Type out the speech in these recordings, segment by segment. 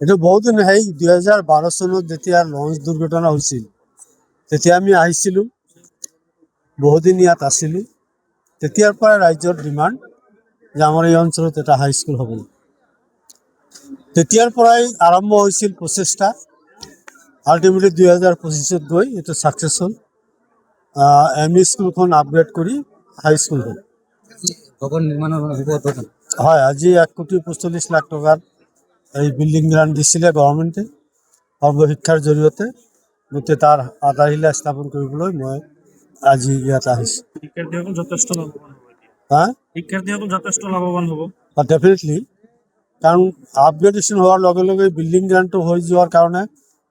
এইটো বহুদিন সেই 2012 চনত যেতিয়া লঞ্চ দুৰ্ঘটনা হৈছিল তেতিয়া আমি আহিছিলোঁ, বহুদিন ইয়াত আছিলোঁ। তেতিয়াৰ পৰা ৰাইজৰ ডিমাণ্ড যে আমাৰ এই অঞ্চলত এটা হাইস্কুল হ'ব। তেতিয়াৰ পৰাই আৰম্ভ হৈছিল প্ৰচেষ্টা। আল্টিমেটলি 2025 গৈ এইটো ছাকচেছ হ'ল। এম ই স্কুলখন আপগ্ৰেড কৰি হাইস্কুল হ'ল। ভৱন নিৰ্মাণৰ উদ্বোধন হয়, আজি 1,45,00,000 টকাৰ এই বিল্ডিং গ্ৰাণ্ট দিছিলে গভৰ্ণমেণ্টে সৰ্বশিক্ষাৰ জৰিয়তে। গোটেই তাৰ আধাৰশিলা স্থাপন কৰিবলৈ মই আজি ইয়াত আহিছোঁ। শিক্ষাৰ্থীসকল যথেষ্ট লাভৱান হ'ব এতিয়া। হা, শিক্ষাৰ্থীসকল যথেষ্ট লাভৱান হ'ব। ডেফিনেটলি, কাৰণ আপগ্ৰেডেশ্যন হোৱাৰ লগে লগে বিল্ডিং গ্ৰাণ্টটো হৈ যোৱাৰ কাৰণে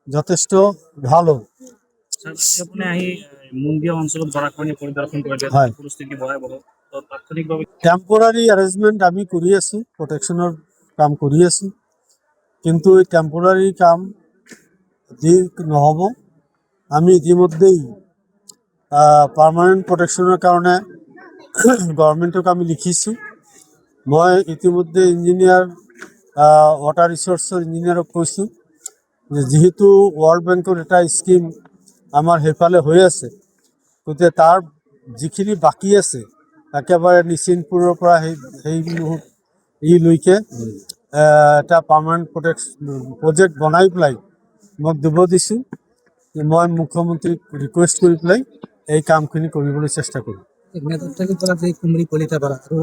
যথেষ্ট ভাল হ'ব। আজি আপুনি আহি মুন্দিয়া অঞ্চলত গৰাখহনীয়া পৰিদৰ্শন কৰিলে, হয়। পৰিস্থিতি ভয়াৱহ। তো তাৎক্ষণিকভাৱে টেম্পৰাৰী এৰেঞ্জমেণ্ট আমি কৰি আছোঁ, প্ৰটেকশ্যনৰ কাম কৰি আছোঁ, কিন্তু এই টেম্পৰাৰী কাম যি নহ'ব, আমি ইতিমধ্যেই পাৰ্মানেণ্ট প্ৰটেকশ্যনৰ কাৰণে গভৰ্ণমেণ্টক আমি লিখিছোঁ। মই ইতিমধ্যে ইঞ্জিনিয়াৰ, ৱাটাৰ ৰিচোৰ্চৰ ইঞ্জিনিয়াৰক কৈছোঁ যে যিহেতু ৱৰ্ল্ড বেংকৰ এটা স্কিম আমাৰ সেইফালে হৈ আছে, গতিকে তাৰ যিখিনি বাকী আছে একেবাৰে নিচিনপুৰৰ পৰা সেইলৈকে এটা পাৰ্মানেণ্ট প্ৰজেক্ট বনাই পেলাই মোক দিব দিছোঁ। মই মুখ্যমন্ত্ৰীক ৰিকুৱেষ্ট কৰি পেলাই এই কামখিনি কৰিবলৈ চেষ্টা কৰিম। কুমৰি কলিতাপাৰা আৰু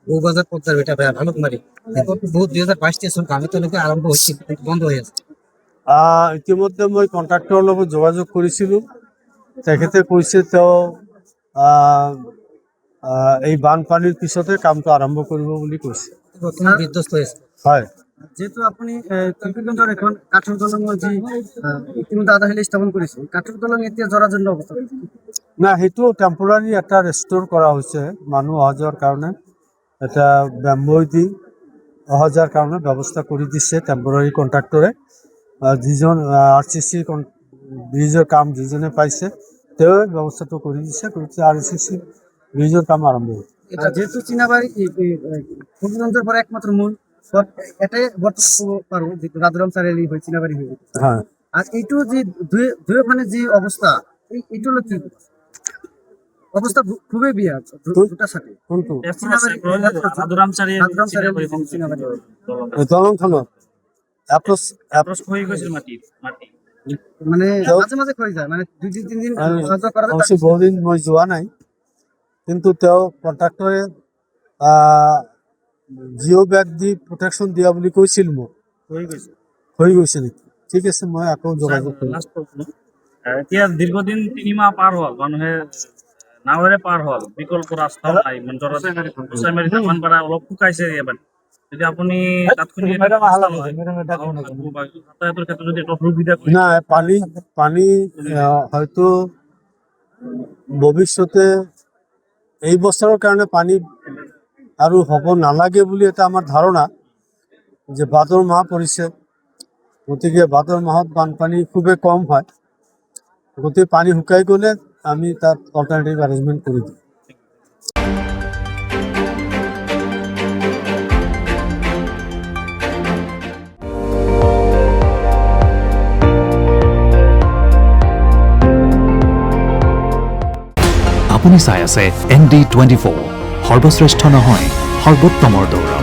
বৌবাজাৰ পদ্মাৰ বেটা ভালুকমাৰী বহুত 2022 চন কাম এতিয়ালৈকে আৰম্ভ হৈছিল, কিন্তু বন্ধ হৈ আছে। ইতিমধ্যে মই কণ্ট্ৰাক্টৰৰ লগত যোগাযোগ কৰিছিলোঁ। তেখেতে কৈছে তেওঁ এই বানপানীৰ পিছতে কামটো আৰম্ভ কৰিব বুলি কৈছে। বৰ্তমান বিধ্বস্ত হৈ আছে। হয়, যেহেতু আপুনি কিশোৰগঞ্জৰ এখন কাঠৰ দলঙৰ যি ইতিমধ্যে আধাৰশিলা স্থাপন কৰিছে, কাঠৰ দলং এতিয়া জৰাজীৰ্ণ অৱস্থা। না, সেইটো টেম্পৰাৰী এটা ৰেষ্ট'ৰ কৰা হৈছে। মানুহ অহা যোৱাৰ কাৰণে এটা বেম্বই দি অহা যোৱাৰ কাৰণে ব্যৱস্থা কৰি দিছে টেম্পৰাৰী কণ্ট্ৰাক্টৰে। যিজন RCC ব্ৰিজৰ কাম যিজনে পাইছে তেওঁৱে ব্যৱস্থাটো কৰি দিছে। গতিকে RCC ব্ৰিজৰ কাম আৰম্ভ হৈছে। যেহেতু চিনাবাৰী কিশোৰগঞ্জৰ পৰা একমাত্ৰ মূল এটাই বৰ্তমান ক'ব পাৰোঁ, যিটো ৰাজৰাম চাৰিআলি হৈ চিনাবাৰী হৈ গৈছে। হয়, আর এইটো যে দুয়োফানে যে অবস্থা, এইটো হলো কি অবস্থা খুবই বিয়া দুটা সাথে কোনটো সাধুরাম দলংখনত এপ্ৰচ হৈ গৈছিল মাটি মানে মাঝে মাঝে হৈ যায়, মানে 2-3 দিন অৱশ্যে বহুদিন মই যোৱা নাই, কিন্তু তেওঁ কণ্ট্ৰাক্টৰে জিঅ' বেগ দি প্ৰটেকশ্যন দিয়া বুলি কৈছিল মোক। হৈ গৈছে নেকি? ঠিক আছে, মই আকৌ যোগাযোগ কৰিম। এতিয়া দীৰ্ঘদিন 3 মাহ পাৰ হ'ল, মানুহে নাৱেৰে পাৰ হ'ল, বিকল্প ৰাস্তা নাই। মানপাৰা অলপ শুকাইছে এবাৰ। যদি আপুনি যাতায়াতৰ ক্ষেত্ৰত যদি এটা সুবিধা কৰি নাই, পানী হয়তো ভৱিষ্যতে এই বছৰৰ কাৰণে পানী আৰু হ'ব নালাগে বুলি এটা আমাৰ ধাৰণা, যে ভাদৰ মাহ পৰিছে, গতিকে ভাদৰ মাহত বানপানী খুবেই কম হয়। গতিকে পানী শুকাই গ'লে আমি তাত অল্টাৰনেটিভ এৰেঞ্জমেণ্ট কৰি দিম। আপুনি চাই আছে ND24, সৰ্বশ্ৰেষ্ঠ নহয় সৰ্বোত্তমৰ দৌৰ।